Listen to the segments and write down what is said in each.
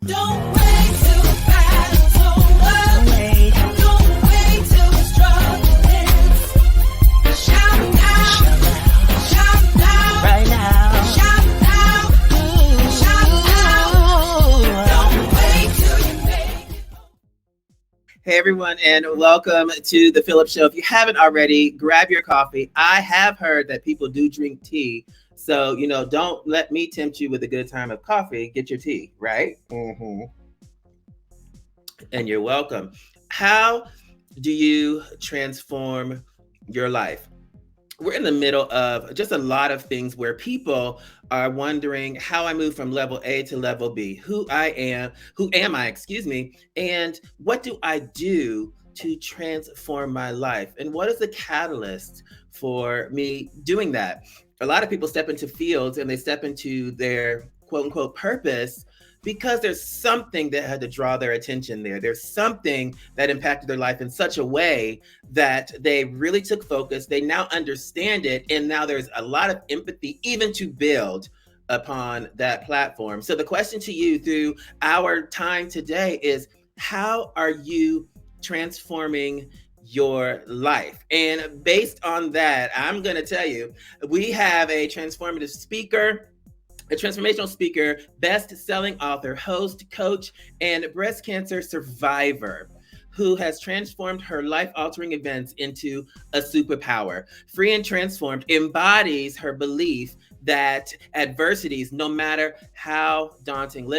Don't wait till the battle's over. Don't wait till the struggle ends. Shout now, right now. Shout now. Don't wait till you make it. Hey everyone, and welcome to the Phillip Show. If you haven't already, grab your coffee. I have heard that people do drink tea. So, don't let me tempt you with a good time of coffee. Get your tea, right? Mm-hmm. And you're welcome. How do you transform your life? We're in the middle of just a lot of things where people are wondering how I move from level A to level B, who am I, and what do I do to transform my life? And what is the catalyst for me doing that? A lot of people step into fields and they step into their quote unquote purpose because there's something that had to draw their attention there. There's something that impacted their life in such a way that they really took focus. They now understand it. And now there's a lot of empathy even to build upon that platform. So the question to you through our time today is, how are you transforming your life? And based on that, I'm going to tell you, we have a transformational speaker, best-selling author, host, coach, and breast cancer survivor who has transformed her life-altering events into a superpower. Free and Transformed embodies her belief that adversities, no matter how daunting,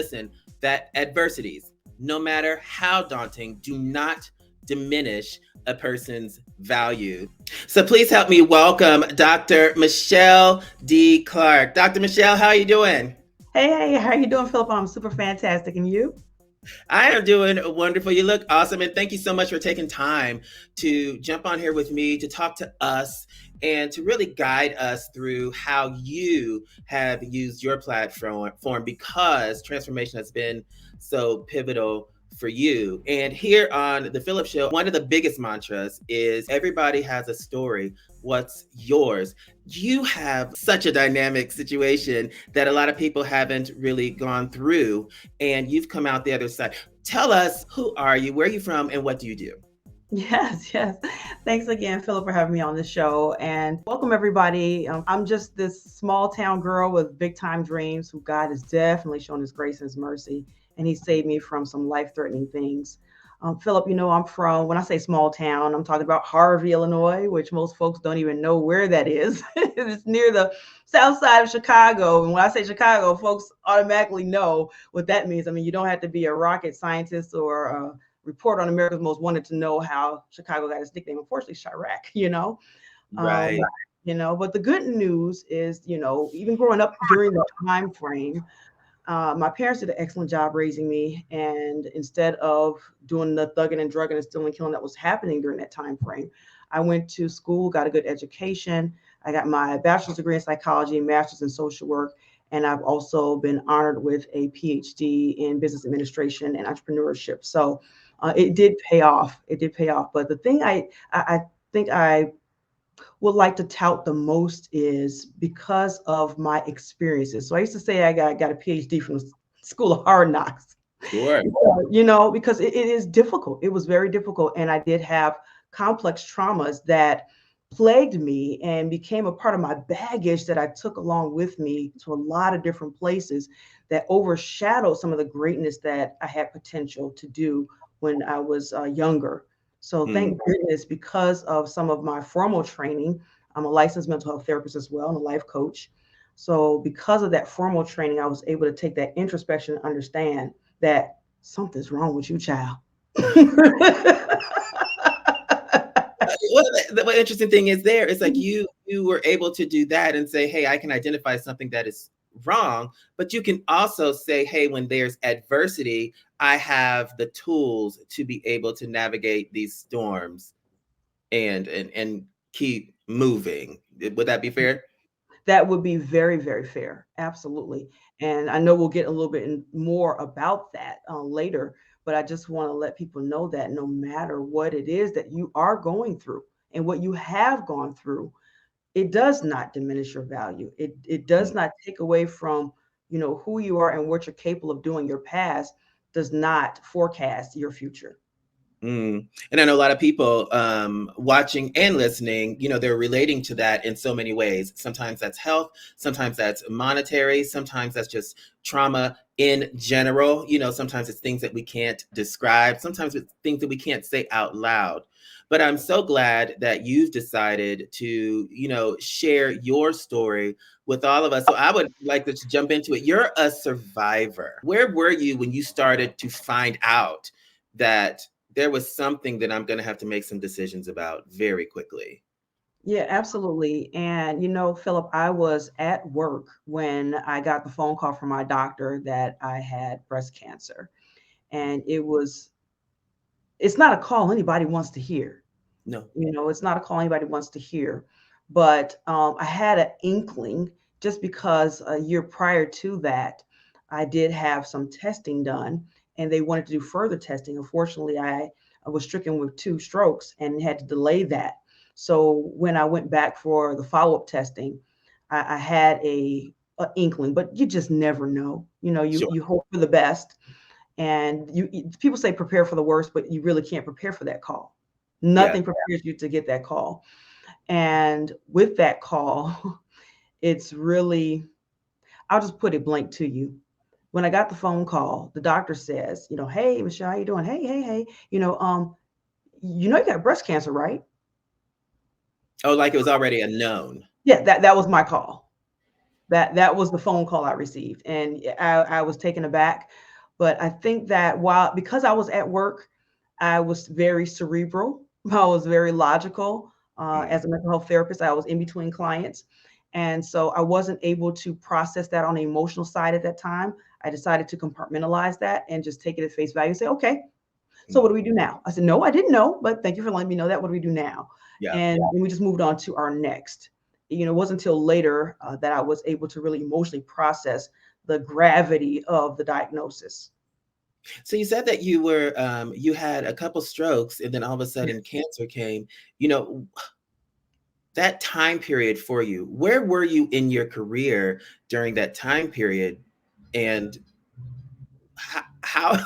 no matter how daunting, do not diminish a person's value. So please help me welcome Dr. Michele D. Clark. Dr. Michele, how are you doing? Hey, how are you doing, Phillip? I'm super fantastic. And you? I am doing wonderful. You look awesome. And thank you so much for taking time to jump on here with me to talk to us and to really guide us through how you have used your platform, because transformation has been so pivotal for you. And here on the Phillip Show, one of the biggest mantras is everybody has a story. What's yours? You have such a dynamic situation that a lot of people haven't really gone through, and you've come out the other side. Tell us, who are you? Where are you from? And what do you do? Yes. Thanks again, Phillip, for having me on the show. And welcome, everybody. I'm just this small town girl with big time dreams who God has definitely shown his grace and his mercy. And he saved me from some life-threatening things. Phillip, I'm from, when I say small town, I'm talking about Harvey, Illinois, which most folks don't even know where that is. It's near the south side of Chicago. And when I say Chicago, folks automatically know what that means. I mean, you don't have to be a rocket scientist or a reporter on America's Most Wanted to know how Chicago got its nickname. Unfortunately, Chirac, Right. But the good news is, even growing up during the time frame, my parents did an excellent job raising me. And instead of doing the thugging and drugging and stealing and killing that was happening during that time frame, I went to school, got a good education. I got my bachelor's degree in psychology, master's in social work. And I've also been honored with a PhD in business administration and entrepreneurship. So it did pay off. But the thing I think I would like to tout the most is because of my experiences. So I used to say I got a PhD from the School of Hard Knocks. Sure. Because it is difficult. It was very difficult. And I did have complex traumas that plagued me and became a part of my baggage that I took along with me to a lot of different places that overshadowed some of the greatness that I had potential to do when I was younger. So thank goodness, because of some of my formal training, I'm a licensed mental health therapist as well and a life coach. So because of that formal training, I was able to take that introspection and understand that something's wrong with you, child. The interesting thing is it's like you were able to do that and say, hey, I can identify something that is wrong, but you can also say, hey, when there's adversity, I have the tools to be able to navigate these storms and keep moving. Would that be fair? That would be very, very fair. Absolutely. And I know we'll get a little bit more about that later, but I just want to let people know that no matter what it is that you are going through and what you have gone through, it does not diminish your value. It does not take away from, who you are and what you're capable of doing, your past. does not forecast your future. And I know a lot of people watching and listening, they're relating to that in so many ways. Sometimes that's health, sometimes that's monetary, sometimes that's just trauma in general. Sometimes it's things that we can't describe, sometimes it's things that we can't say out loud. But I'm so glad that you've decided to, share your story with all of us. So I would like to jump into it. You're a survivor. Where were you when you started to find out that there was something that I'm going to have to make some decisions about very quickly? Yeah, absolutely. And Philip, I was at work when I got the phone call from my doctor that I had breast cancer. And it's not a call anybody wants to hear. No. It's not a call anybody wants to hear. But I had an inkling just because a year prior to that, I did have some testing done and they wanted to do further testing. Unfortunately, I was stricken with 2 strokes and had to delay that. So when I went back for the follow-up testing, I had a inkling, but you just never know. Sure. You hope for the best, and people say prepare for the worst, but you really can't prepare for that call. Yeah. Nothing prepares you to get that call. And with that call, it's really, I'll just put it blank to you. When I got the phone call, the doctor says, hey, Michelle, how you doing? Hey, hey, hey, you got breast cancer, right? Oh, like it was already a known. Yeah, that was my call. That was the phone call I received, and I was taken aback. But I think that because I was at work, I was very cerebral. I was very logical. Mm. As a mental health therapist, I was in between clients, and so I wasn't able to process that on the emotional side at that time. I decided to compartmentalize that and just take it at face value and say, okay, so what do Mm. we do now? I said, no, I didn't know, but thank you for letting me know that. What do we do now? Yeah. And then we just moved on to our next. It wasn't until later that I was able to really emotionally process the gravity of the diagnosis. So you said that you had a couple strokes and then all of a sudden cancer came. You know, that time period for you, where were you in your career during that time period? And how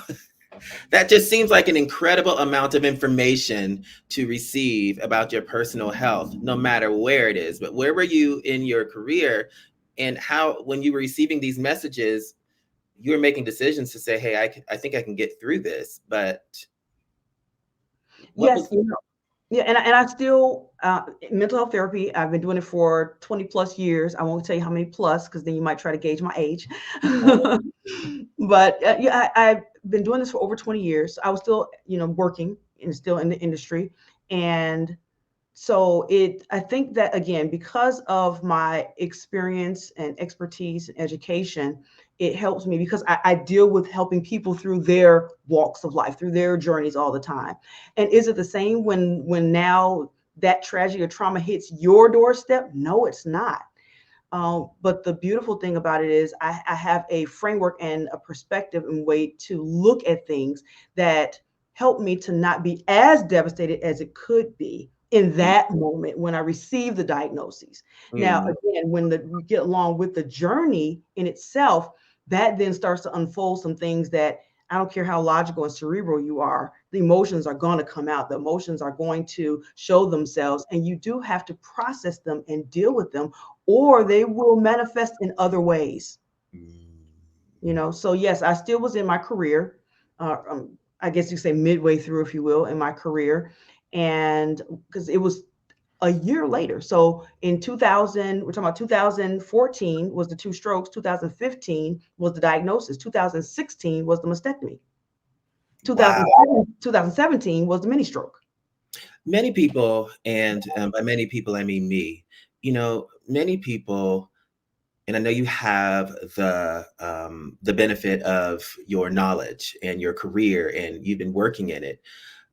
that just seems like an incredible amount of information to receive about your personal health, no matter where it is. But where were you in your career, and how, when you were receiving these messages, you were making decisions to say, "Hey, I think I can get through this." But what Yes, was? yeah, and I still mental health therapy. I've been doing it for 20 plus years. I won't tell you how many plus because then you might try to gauge my age. But yeah, I've been doing this for over 20 years. I was still, working and still in the industry, and so I think that again, because of my experience and expertise and education, it helps me because I deal with helping people through their walks of life, through their journeys all the time. And is it the same when now that tragedy or trauma hits your doorstep? No, it's not. But the beautiful thing about it is I have a framework and a perspective and way to look at things that help me to not be as devastated as it could be in Mm, that moment when I receive the diagnoses. Now, mm, again, when we get along with the journey in itself, that then starts to unfold some things that I don't care how logical and cerebral you are, the emotions are going to come out. The emotions are going to show themselves, and you do have to process them and deal with them, or they will manifest in other ways. mm. So yes, I still was in my career. I guess you say midway through, if you will, in my career, and because it was a year later. So in 2000, we're talking about 2014 was the 2 strokes, 2015 was the diagnosis, 2016 was the mastectomy, Wow. 2017 was the mini stroke. Many people, and by many people I mean me. Many people, and I know you have the benefit of your knowledge and your career, and you've been working in it.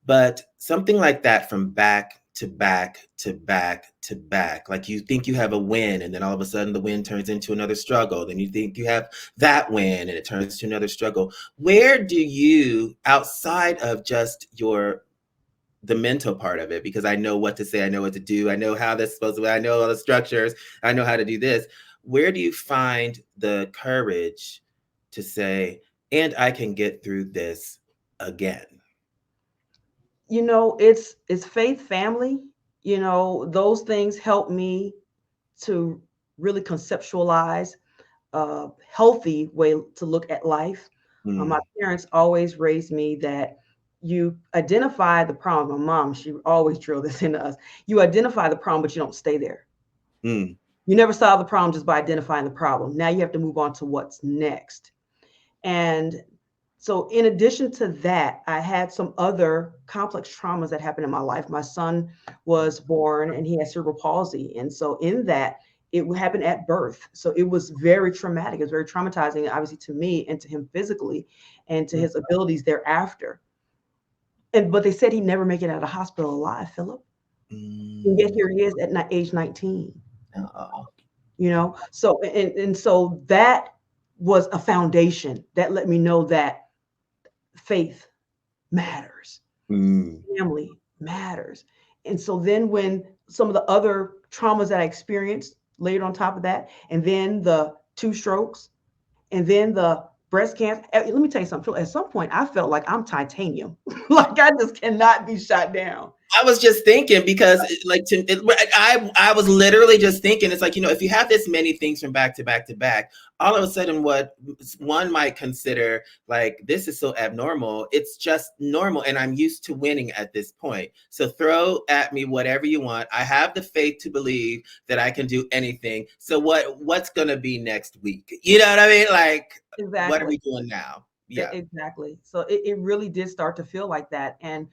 But something like that, from back to back to back to back, like you think you have a win, and then all of a sudden the win turns into another struggle. Then you think you have that win, and it turns to another struggle. Where do you, outside of just the mental part of it, because I know what to say, I know what to do, I know how this is supposed to be, I know all the structures, I know how to do this. Where do you find the courage to say, and I can get through this again. It's faith, family. Those things help me to really conceptualize a healthy way to look at life. My Mm, parents always raised me that you identify the problem. My mom, she always drilled this into us. You identify the problem, but you don't stay there. mm, You never solve the problem just by identifying the problem. Now you have to move on to what's next. And so, in addition to that, I had some other complex traumas that happened in my life. My son was born and he had cerebral palsy. And so, in that, it happened at birth. So, it was very traumatic. It was very traumatizing, obviously, to me and to him physically and to mm, his abilities thereafter. But they said he'd never make it out of the hospital alive, Philip. And yet, mm. here he is at age 19. Uh-oh. So that was a foundation that let me know that faith matters, Mm, family matters. And so then when some of the other traumas that I experienced laid on top of that, and then the two strokes, and then the breast cancer. Let me tell you something. At some point, I felt like I'm titanium. Like I just cannot be shot down. I was just thinking because I was literally just thinking it's like, if you have this many things from back to back to back, all of a sudden what one might consider like this is so abnormal, it's just normal and I'm used to winning at this point. So throw at me whatever you want. I have the faith to believe that I can do anything. So what's going to be next week? You know what I mean? Like what are we Exactly. doing now? Yeah. Exactly. So it really did start to feel like that. And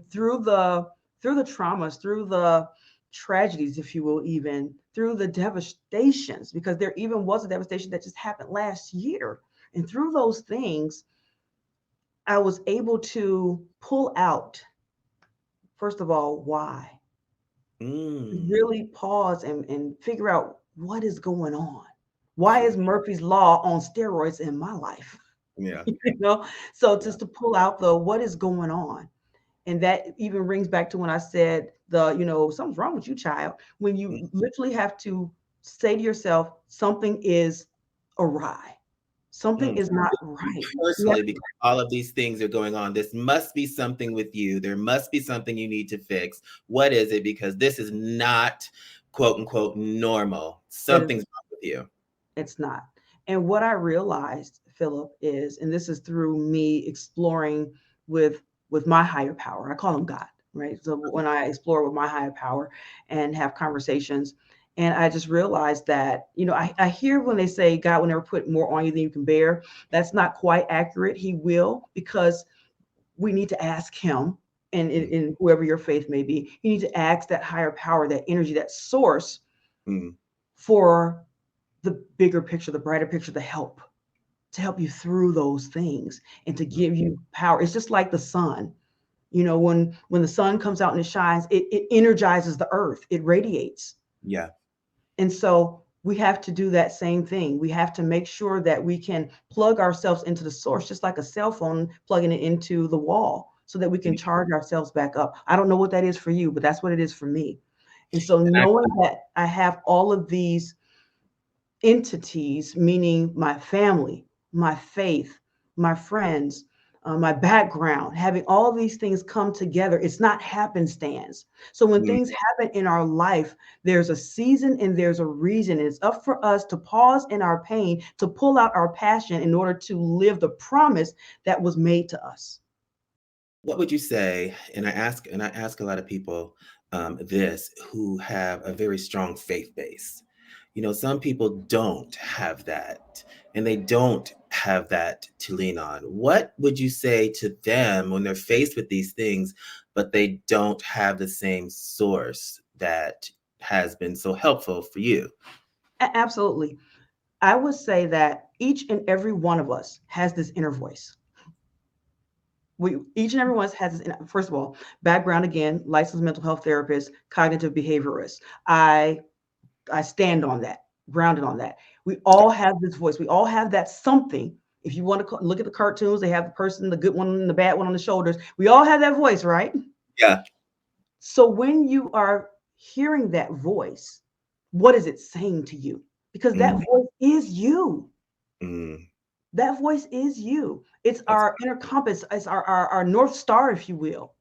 through the traumas, through the tragedies, if you will, even through the devastations, because there even was a devastation that just happened last year. And through those things, I was able to pull out, first of all, why. Mm, Really pause and figure out what is going on. Why is Murphy's Law on steroids in my life? yeah. you know so Yeah. just to pull out the what is going on. And that even rings back to when I said something's wrong with you, child, when Mm. you literally have to say to yourself something is awry, something Mm. is not You right. You have personally, because all of these things are going on, this must be something with you. There must be something you need to fix. What is it? Because this is not quote unquote normal. it is Something's wrong with you. It's not. And what I realized, Philip, is, and this is through me exploring with my higher power. I call him God, right? So when I explore with my higher power and have conversations, and I just realized that, I hear when they say God will never put more on you than you can bear. That's not quite accurate. He will, because we need to ask him, and Mm, in whoever your faith may be, you need to ask that higher power, that energy, that source mm, for the bigger picture, the brighter picture, the help to help you through those things and to mm. give you power. It's just like the sun. When the sun comes out and it shines, it energizes the earth, it radiates. Yeah. And so we have to do that same thing. We have to make sure that we can plug ourselves into the source, just like a cell phone plugging it into the wall, so that we can Mm. charge ourselves back up. I don't know what that is for you, but that's what it is for me. And so And I, knowing that I have all of these entities, meaning my family, my faith, my friends, my background, having all these things come together. It's not happenstance. So when mm, things happen in our life, there's a season and there's a reason. It's up for us to pause in our pain, to pull out our passion in order to live the promise that was made to us. what would you say? And I ask a lot of people this who have a very strong faith base. Some people don't have that, and they don't have that to lean on. What would you say to them when they're faced with these things, but they don't have the same source that has been so helpful for you? Absolutely. I would say that each and every one of us has this inner voice. We each and every one has this, first of all, background again, licensed mental health therapist, cognitive behaviorist. I stand on that, grounded on that. We all have this voice. We all have that something. If you want to look at the cartoons, they have the person, the good one and the bad one on the shoulders. We all have that voice, right? Yeah. So when you are hearing that voice, what is it saying to you? Because that Mm, voice is you. mm, That voice is you. It's That's our inner compass. It's our North Star, if you will.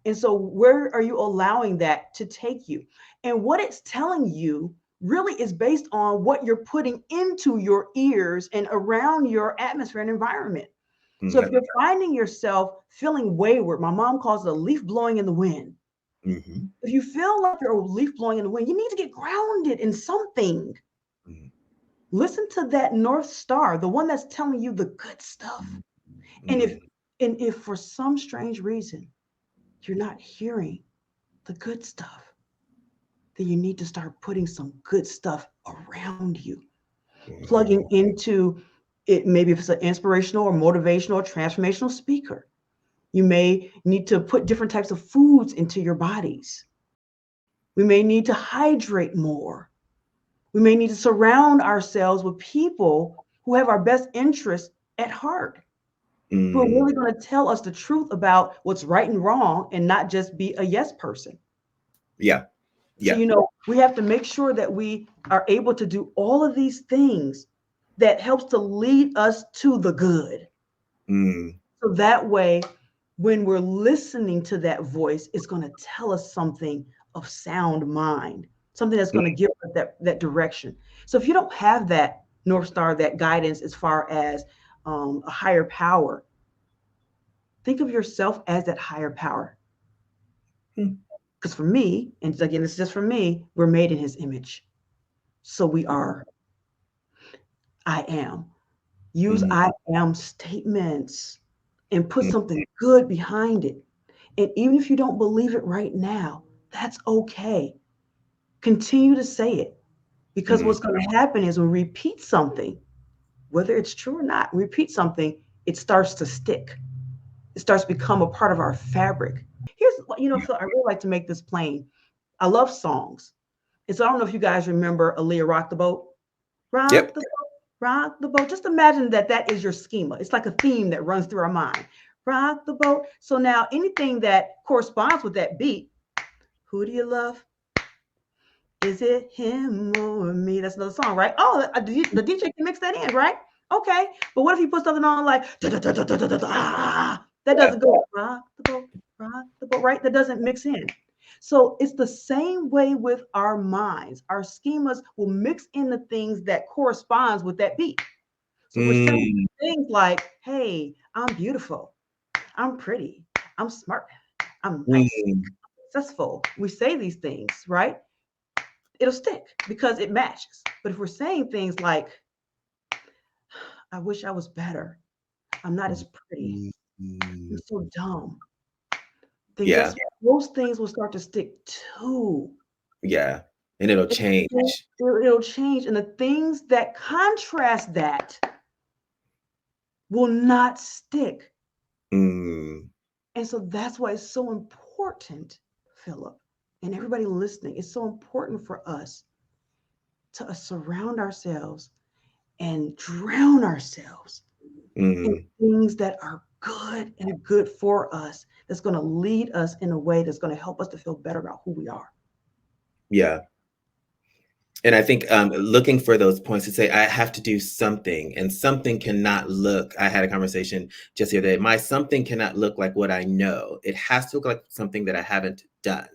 And so, where are you allowing that to take you? And what it's telling you really is based on what you're putting into your ears and around your atmosphere and environment. So, if yep. you're finding yourself feeling wayward, my mom calls it a leaf blowing in the wind. Mm-hmm. If you feel like you're a leaf blowing in the wind, you need to get grounded in something. Mm-hmm. Listen to that North Star, the one that's telling you the good stuff. And if and if for some strange reason you're not hearing the good stuff, then you need to start putting some good stuff around you, Mm-hmm. plugging into it. Maybe if it's an inspirational or motivational or transformational speaker, you may need to put different types of foods into your bodies. We may need to hydrate more. We may need to surround ourselves with people who have our best interests at heart, who are Mm, really going to tell us the truth about what's right and wrong and not just be a yes person. yeah. So, Yeah. we have to make sure that we are able to do all of these things that helps to lead us to the good. Mm, So that way, when we're listening to that voice, it's going to tell us something of sound mind, something that's going to give us that direction. So if you don't have that North Star, that guidance as far as a higher power, think of yourself as that higher power. mm, Because for me, and again, it's just for me, we're made in his image. So we are. I am. Use mm, I am statements and put mm, something good behind it. And even if you don't believe it right now, that's okay. Continue to say it, because mm, what's going to happen is when we repeat something, whether it's true or not, repeat something, it starts to stick. It starts to become a part of our fabric. Here's what, Phil, I really like to make this plain. I love songs. And so I don't know if you guys remember Aaliyah Rock the Boat. Rock yep. the boat, rock the boat. Just imagine that is your schema. It's like a theme that runs through our mind. Rock the boat. So now anything that corresponds with that beat, who do you love? Is it him or me? That's another song, right? Oh, the DJ can mix that in, right? Okay. But what if you put something on like that Yeah. doesn't go rock the boat, right? That doesn't mix in. So it's the same way with our minds. Our schemas will mix in the things that corresponds with that beat. So if we're saying Mm, things like, "Hey, I'm beautiful. I'm pretty. I'm smart. I'm nice, mm, successful." We say these things, right? It'll stick because it matches. But if we're saying things like, "I wish I was better. I'm not as pretty. mm, I'm mm. so dumb," then Yeah. guess what? Those things will start to stick too. Yeah. And it'll change. It'll change. And the things that contrast that will not stick. Mm, And so that's why it's so important, Philip, and everybody listening. It's so important for us to surround ourselves and drown ourselves in mm, things that are good and good for us, that's going to lead us in a way that's going to help us to feel better about who we are. yeah. And I think looking for those points to say, I have to do something, and something cannot look. I had a conversation just the other day. My something cannot look like what I know. It has to look like something that I haven't done.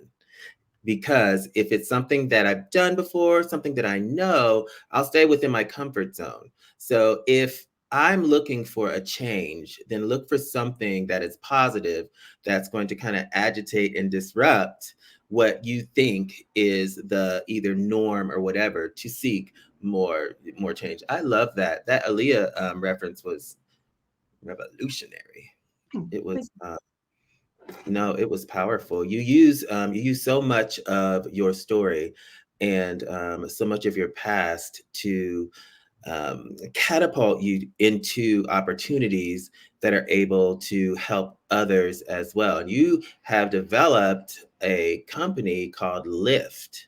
Because if it's something that I've done before, something that I know, I'll stay within my comfort zone. So if I'm looking for a change, then look for something that is positive, that's going to kind of agitate and disrupt what you think is the either norm or whatever, to seek more change. I love that. That Aaliyah reference was revolutionary. It Thank was no, it was powerful. You use so much of your story and so much of your past to catapult you into opportunities that are able to help others as well. And you have developed a company called Lyft,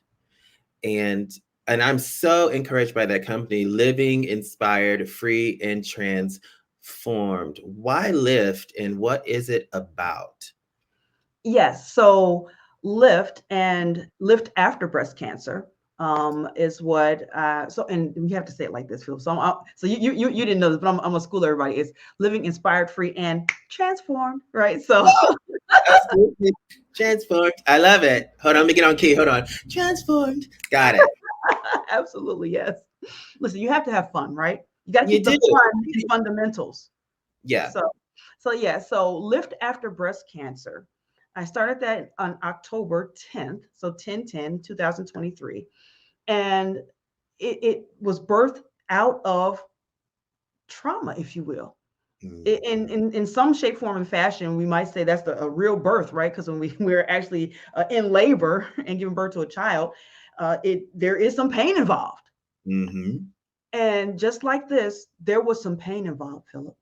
and I'm so encouraged by that company, living inspired, free, and transformed. Why Lyft, and what is it about? Yes. So Lift and Lift After Breast Cancer. is what so, and we have to say it like this, Phil. So so you didn't know this, but I'm gonna school everybody. It's living inspired, free, and transformed, right? So Oh, absolutely. Transformed. I love it. Hold on, let me get on key. Hold on. Transformed. Got it. absolutely, yes. Listen, you have to have fun, right? You got to You keep the do. fun and fundamentals. Yeah. So yeah, so Lift After Breast Cancer. I started that on October 10th, so 10/10/2023. And it was birthed out of trauma, if you will. Mm, In some shape, form, and fashion, we might say that's a real birth, right? Because when we're actually in labor and giving birth to a child, there is some pain involved. mm-hmm. And just like this, there was some pain involved, Philip.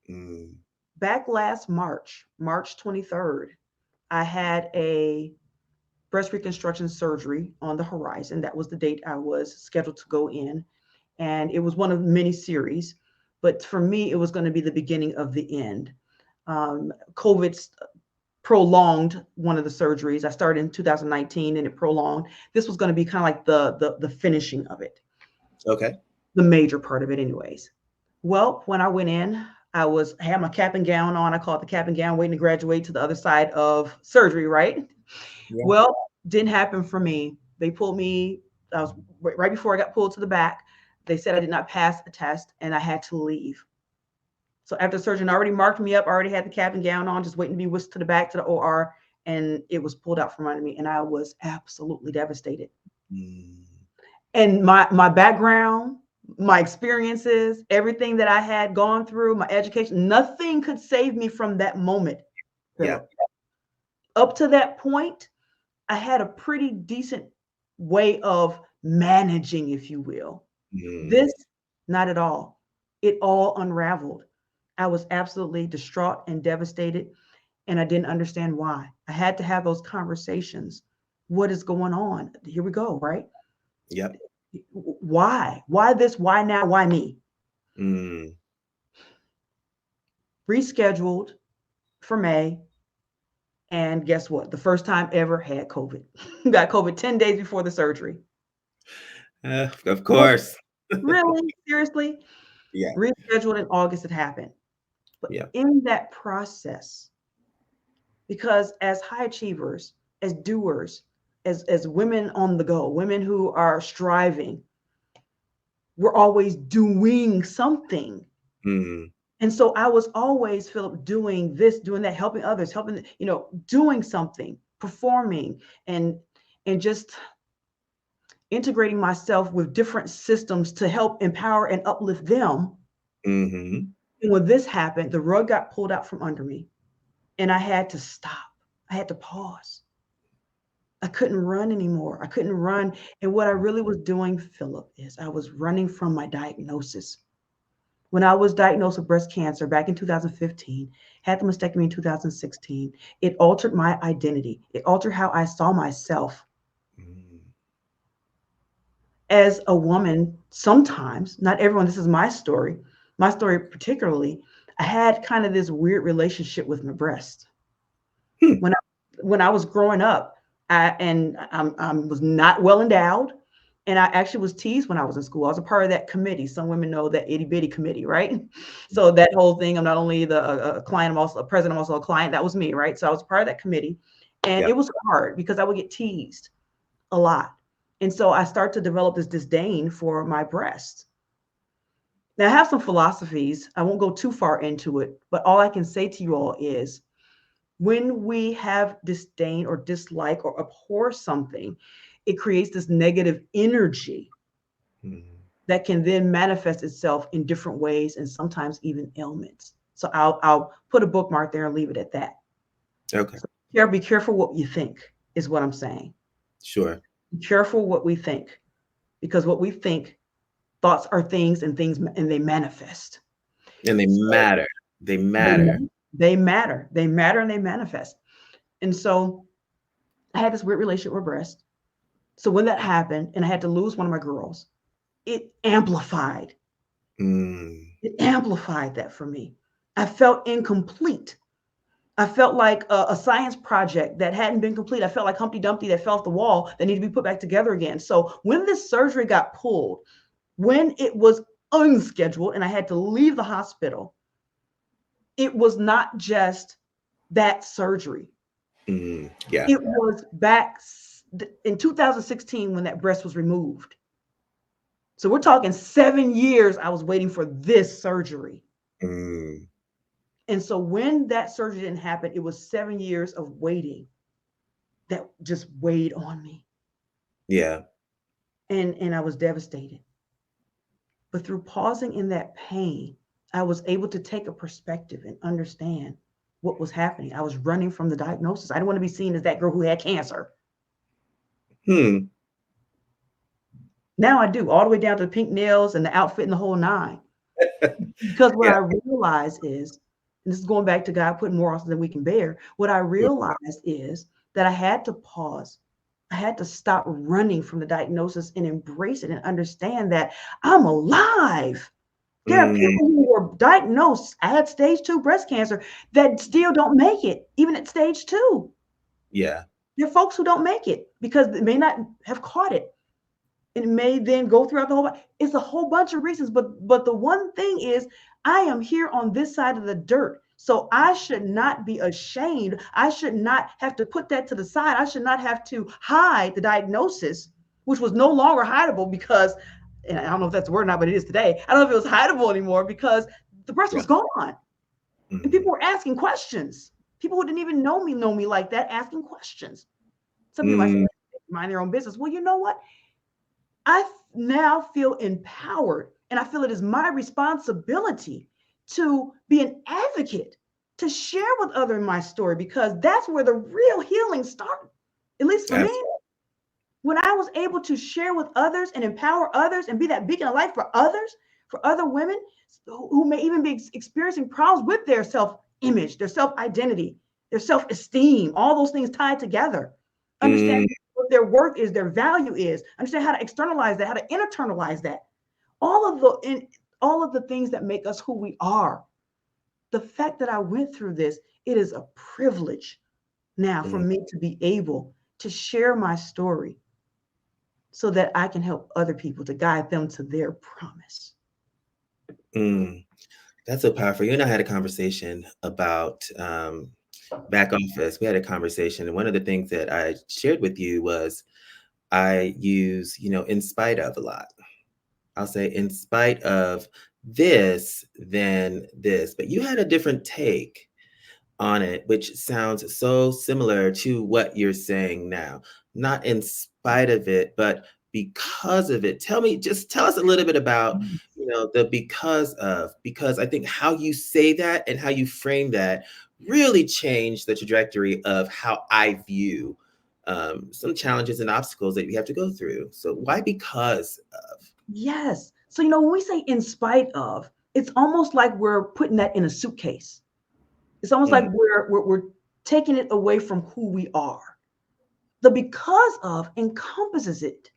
Mm, Back last March 23rd, I had a breast reconstruction surgery on the horizon. That was the date I was scheduled to go in. And it was one of many series. But for me, it was going to be the beginning of the end. COVID prolonged one of the surgeries. I started in 2019 and it prolonged. This was going to be kind of like the finishing of it, okay. the major part of it, anyways. Well, when I went in, had my cap and gown on. I call it the cap and gown, waiting to graduate to the other side of surgery, right? Yeah. Well, didn't happen for me. They pulled me. I was right before I got pulled to the back. They said I did not pass the test and I had to leave. So after the surgeon already marked me up, already had the cap and gown on, just waiting to be whisked to the back to the OR, and it was pulled out from under me, and I was absolutely devastated. Mm, And my background, my experiences, everything that I had gone through, my education, nothing could save me from that moment, yeah. Philip. Up to that point, I had a pretty decent way of managing, if you will. Mm, This, not at all. It all unraveled. I was absolutely distraught and devastated, and I didn't understand why. I had to have those conversations. What is going on? Here we go, right? yep. Why? Why this? Why now? Why me? Mm, Rescheduled for May. And guess what? The first time ever had COVID. Got COVID 10 days before the surgery. of course. Really? Seriously? Yeah. Rescheduled in August, it happened. But Yeah. in that process, because as high achievers, as doers, as women on the go, women who are striving, we're always doing something. Mm, And so I was always, Philip, doing this, doing that, helping others, helping, doing something, performing, and just integrating myself with different systems to help empower and uplift them. mm-hmm. And when this happened, the rug got pulled out from under me and I had to stop. I had to pause. I couldn't run anymore. I couldn't run. And what I really was doing, Philip, is I was running from my diagnosis. When I was diagnosed with breast cancer back in 2015, had the mastectomy in 2016, it altered my identity. It altered how I saw myself Mm, as a woman. Sometimes, not everyone, this is my story particularly, I had kind of this weird relationship with my breast. hmm. When I was growing up, I was not well endowed, and I actually was teased when I was in school. I was a part of that committee. Some women know that itty bitty committee, right? So that whole thing. I'm not only a client, I'm also a president. I'm also a client. That was me, right? So I was part of that committee, and Yeah. it was hard because I would get teased a lot, and so I start to develop this disdain for my breast. Now I have some philosophies. I won't go too far into it, but all I can say to you all is when we have disdain or dislike or abhor something, it creates this negative energy Mm, that can then manifest itself in different ways and sometimes even ailments. So I'll put a bookmark there and leave it at that. okay. So be careful what you think is what I'm saying. Sure. Be careful what we think because what we think, thoughts are things and they manifest. And they So matter. They they, matter. they matter. They matter and they manifest. And so I had this weird relationship with breast. So when that happened and I had to lose one of my girls, it amplified. Mm, It amplified that for me. I felt incomplete. I felt like a science project that hadn't been complete. I felt like Humpty Dumpty that fell off the wall that needed to be put back together again. So when this surgery got pulled, when it was unscheduled and I had to leave the hospital, it was not just that surgery. Yeah. It was back in 2016 when that breast was removed. So we're talking 7 years I was waiting for this surgery. And so when that surgery didn't happen, it was 7 years of waiting that just weighed on me. Yeah. And I was devastated. But through pausing in that pain, I was able to take a perspective and understand what was happening. I was running from the diagnosis. I didn't want to be seen as that girl who had cancer. Now I do, all the way down to the pink nails and the outfit and the whole nine. Because what I realized is, and this is going back to God putting more on us than we can bear. What I realized is that I had to pause. I had to stop running from the diagnosis and embrace it and understand that I'm alive. There are people who were diagnosed, I had stage 2 breast cancer, that still don't make it, even at stage 2. Yeah. There are folks who don't make it because they may not have caught it. It may then go throughout the whole body. It's a whole bunch of reasons, but the one thing is, I am here on this side of the dirt. So I should not be ashamed. I should not have to put that to the side. I should not have to hide the diagnosis, which was no longer hideable because, and I don't know if that's the word or not, but it is today. I don't know if it was hideable anymore because the breast was gone. And people were asking questions. People who didn't even know me like that, asking questions. Some people might mind their own business. Well, you know what? I now feel empowered, and I feel it is my responsibility to be an advocate, to share with others my story, because that's where the real healing started, at least for me. When I was able to share with others and empower others and be that beacon of light for others, for other women who may even be experiencing problems with their self-image, their self-identity, their self-esteem, all those things tied together. Understand what their worth is, their value is. Understand how to externalize that, how to internalize that. All of the things that make us who we are. The fact that I went through this, it is a privilege now for me to be able to share my story so that I can help other people, to guide them to their promise. That's so powerful. You and I had a conversation about back office. We had a conversation, and one of the things that I shared with you was I use, in spite of a lot. I'll say in spite of this, then this, but you had a different take on it, which sounds so similar to what you're saying now. Not in spite of it, but because of it. Tell us a little bit about, the because I think how you say that and how you frame that really changed the trajectory of how I view some challenges and obstacles that we have to go through. So why because of? Yes. So, when we say in spite of, it's almost like we're putting that in a suitcase. It's almost like we're taking it away from who we are. The because of encompasses it.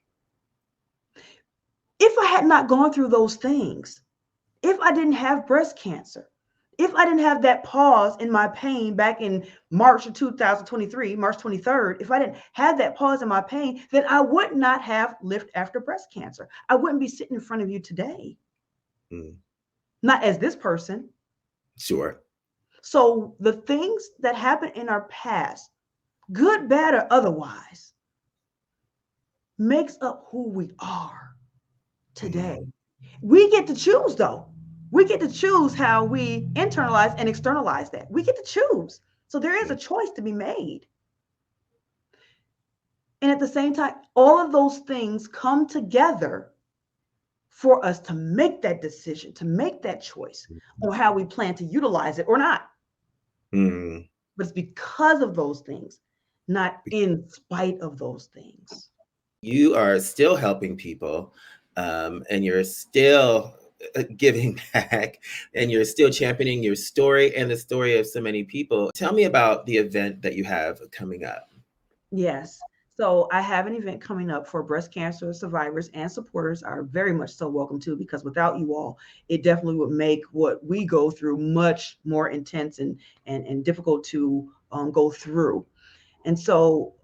If I had not gone through those things, if I didn't have breast cancer, if I didn't have that pause in my pain back in March of 2023, March 23rd, if I didn't have that pause in my pain, then I would not have lived after breast cancer. I wouldn't be sitting in front of you today. Not as this person. Sure. So the things that happen in our past, good, bad, or otherwise, makes up who we are today. We get to choose, though. We get to choose how we internalize and externalize that. We get to choose. So there is a choice to be made. And at the same time, all of those things come together for us to make that decision, to make that choice on how we plan to utilize it or not. But it's because of those things, not in spite of those things. You are still helping people, and you're still giving back, and you're still championing your story and the story of so many people. Tell me about the event that you have coming up. Yes. So I have an event coming up for breast cancer survivors, and supporters are very much so welcome to, because without you all, it definitely would make what we go through much more intense and difficult to go through. And so,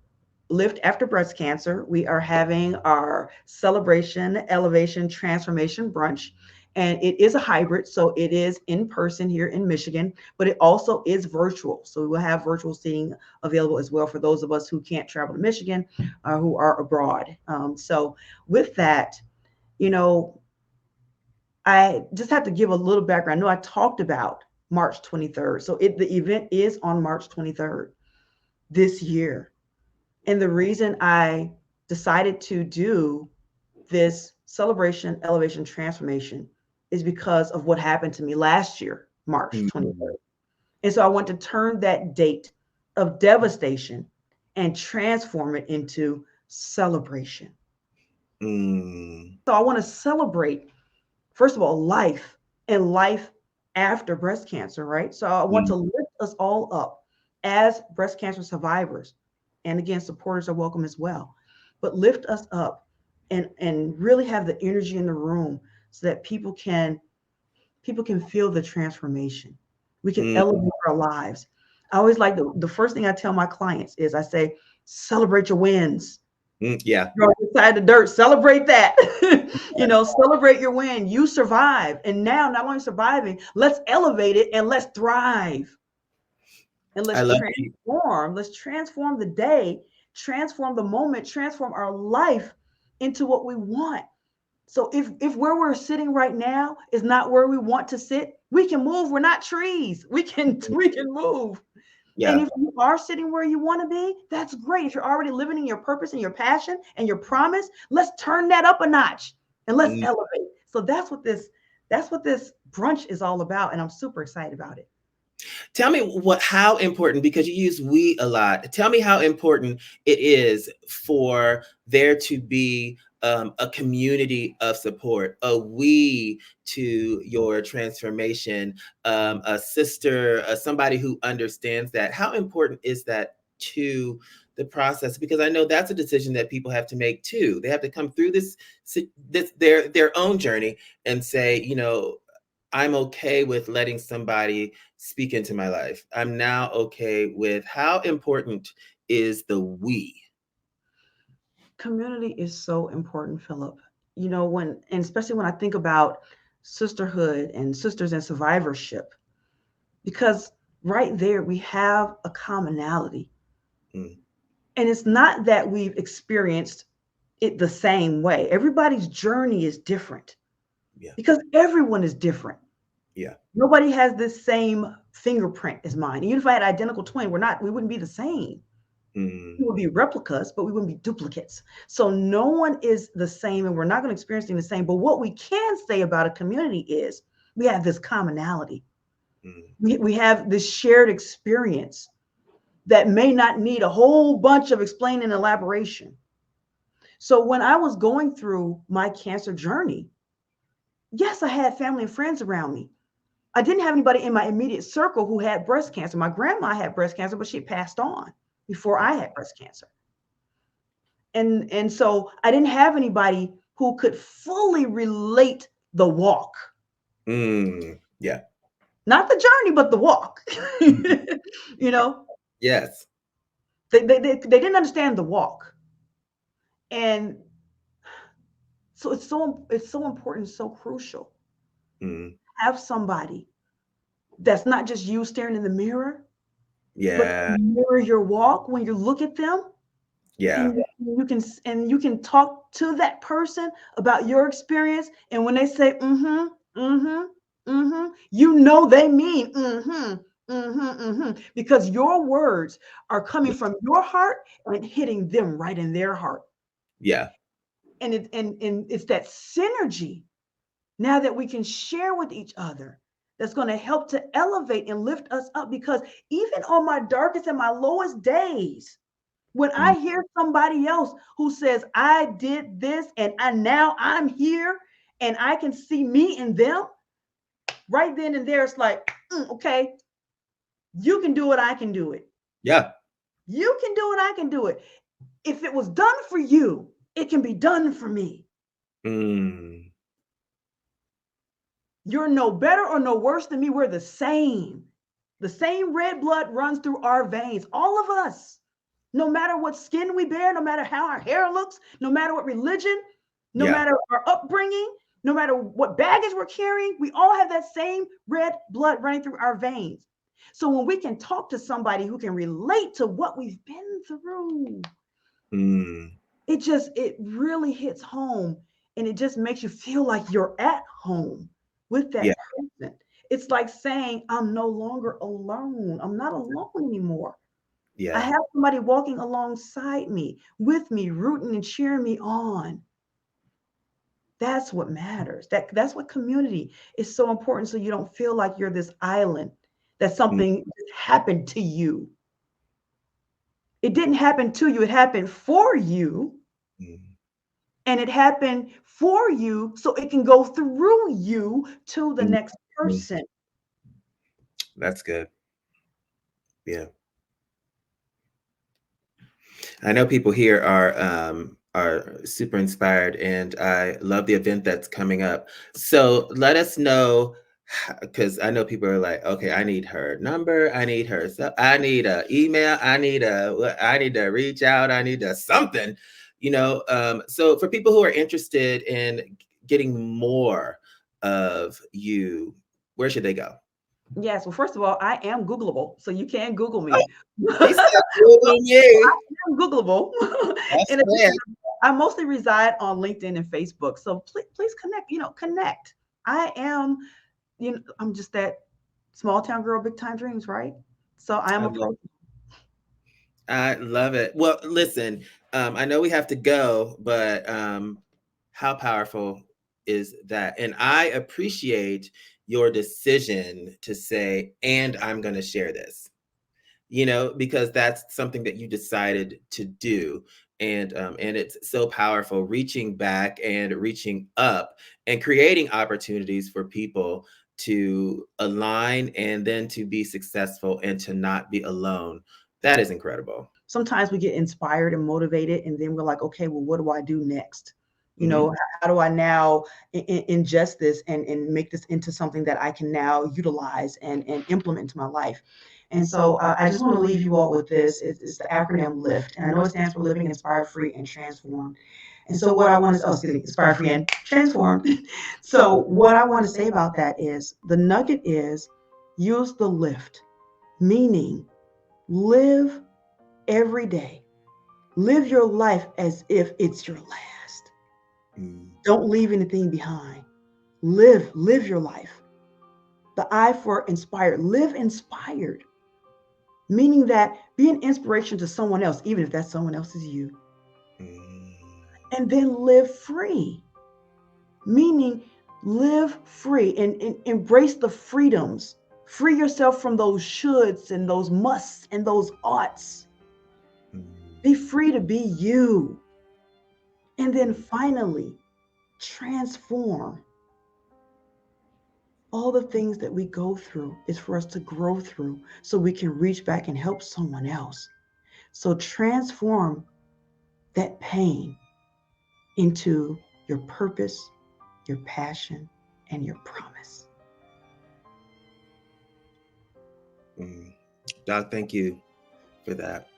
Lift After Breast Cancer, we are having our celebration, elevation, transformation brunch. And it is a hybrid. So it is in person here in Michigan, but it also is virtual. So we will have virtual seating available as well for those of us who can't travel to Michigan, who are abroad. So with that, you know, I just have to give a little background. I know I talked about March 23rd. So the event is on March 23rd this year. And the reason I decided to do this celebration, elevation, transformation is because of what happened to me last year, March Mm, 23rd. And so I want to turn that date of devastation and transform it into celebration. mm, So I want to celebrate, first of all, life and life after breast cancer, right? So I want mm, to lift us all up as breast cancer survivors. And again, supporters are welcome as well. But lift us up and really have the energy in the room so that people can feel the transformation. We can mm, elevate our lives. I always like the first thing I tell my clients is I say, celebrate your wins. yeah. You're on the side of the dirt, celebrate that. Celebrate your win. You survive. And now, not only surviving, let's elevate it and let's thrive. And I let's love you. transform. Let's transform the day, transform the moment, transform our life into what we want. So if where we're sitting right now is not where we want to sit, we can move. We're not trees. We can move. And Yeah. if you are sitting where you want to be, that's great. If you're already living in your purpose and your passion and your promise, let's turn that up a notch and let's Mm. elevate. So that's what this brunch is all about, and I'm super excited about it. Tell me how important, because you use we a lot. Tell me how important it is for there to be a community of support, a we to your transformation, a sister, somebody who understands that. How important is that to the process? Because I know that's a decision that people have to make too. They have to come through this their own journey and say, I'm okay with letting somebody speak into my life. I'm now okay with how important is the we. Community is so important, Philip. And especially when I think about sisterhood and sisters and survivorship, because right there we have a commonality. Mm, And it's not that we've experienced it the same way. Everybody's journey is different yeah, because everyone is different. yeah. Nobody has this same fingerprint as mine. Even if I had identical twin, we wouldn't be the same. We Mm, would be replicas, but we wouldn't be duplicates. So no one is the same, and we're not going to experience things the same. But what we can say about a community is we have this commonality. mm, We have this shared experience that may not need a whole bunch of explaining and elaboration. So when I was going through my cancer journey, yes, I had family and friends around me. I didn't have anybody in my immediate circle who had breast cancer. My grandma had breast cancer, but she passed on before I had breast cancer. And so I didn't have anybody who could fully relate the walk, yeah. not the journey, but the walk. Mhm. you know, Yes. they didn't understand the walk. And so it's so important, so crucial. Mm, Have somebody that's not just you staring in the mirror, but yeah. mirror your walk when you look at them, Yeah. and you can talk to that person about your experience, and when they say mm-hmm, mm-hmm, mm-hmm, they mean mm-hmm, mm-hmm, mm-hmm, because your words are coming from your heart and hitting them right in their heart. Yeah. And it's that synergy now that we can share with each other that's going to help to elevate and lift us up, because even on my darkest and my lowest days, when Mm, I hear somebody else who says, I did this and I'm here and I can see me in them, right then and there, it's like, okay, you can do it. I can do it. yeah. You can do it. I can do it. if it was done for you, it can be done for me. Mm. You're no better or no worse than me. We're the same. The same red blood runs through our veins, all of us. No matter what skin we bear, no matter how our hair looks, no matter what religion, no Yeah. matter our upbringing, no matter what baggage we're carrying, we all have that same red blood running through our veins. So when we can talk to somebody who can relate to what we've been through, Mm. it really hits home, and it just makes you feel like you're at home with that Yeah. person. It's like saying, I'm no longer alone. I'm not alone anymore. I Yeah. have somebody walking alongside me, with me, rooting and cheering me on. That's what matters. That's what community is so important. So you don't feel like you're this island, that something just happened to you. It didn't happen to you, it happened for you. Mm. And it happened for you so it can go through you to the Mm. next person. That's good. Yeah. I know people here are super inspired, and I love the event that's coming up. So let us know, because I know people are like, okay, I need her number, I need her, so I need a email, I need to reach out, I need a something, So for people who are interested in getting more of you, where should they go? Yes. Well, first of all, I am Googleable, so you can Google Oh, me. she said, Google you. I'm Googleable. That's In addition, fair. I mostly reside on LinkedIn and Facebook. So please connect, connect. I am, I'm just that small town girl, big time dreams, right? So I am I a love pro. I love it. Well, listen, I know we have to go, but how powerful is that? And I appreciate your decision to say, and I'm going to share this, because that's something that you decided to do. And it's so powerful, reaching back and reaching up and creating opportunities for people to align and then to be successful and to not be alone. That is incredible. Sometimes we get inspired and motivated, and then we're like, okay, well, what do I do next? Mhm. How do I now ingest this and make this into something that I can now utilize and implement into my life? And so I just want to leave you all with this. It's the acronym LIFT. And I know it stands for Living Inspired, Free, and Transformed. And so what I want to, excuse me, Inspired, Free, and Transformed. So what I want to say about that is the nugget is use the LIFT, meaning live every day. Live your life as if it's your last. Mm. Don't leave anything behind. Live your life. The I for inspired, live inspired, meaning that be an inspiration to someone else, even if that someone else is you. Mm. And then live free, meaning live free and embrace the freedoms. Free yourself from those shoulds and those musts and those oughts. Mm. Be free to be you. And then finally, transform. All the things that we go through is for us to grow through so we can reach back and help someone else. So transform that pain into your purpose, your passion, and your promise. Mm. Doc, thank you for that.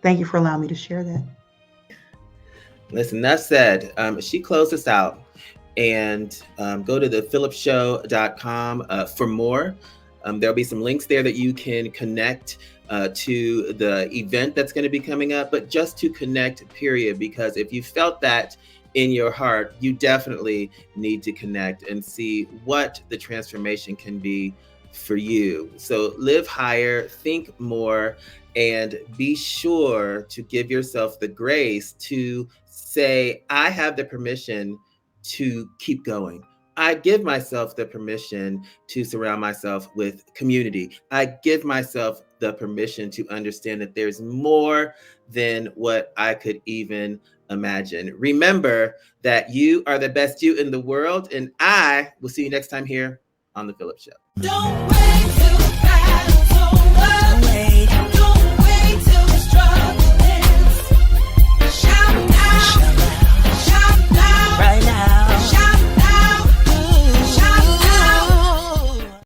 Thank you for allowing me to share that. Listen, that said, she closed us out. And go to ThePHILLIPShow.com for more. There'll be some links there that you can connect to the event that's going to be coming up, but just to connect, period. Because if you felt that in your heart, you definitely need to connect and see what the transformation can be for you. So live higher, think more, and be sure to give yourself the grace to say, I have the permission to keep going. I give myself the permission to surround myself with community. I give myself the permission to understand that there's more than what I could even imagine. Remember that you are the best you in the world, and I will see you next time here on The Phillip Show. Don't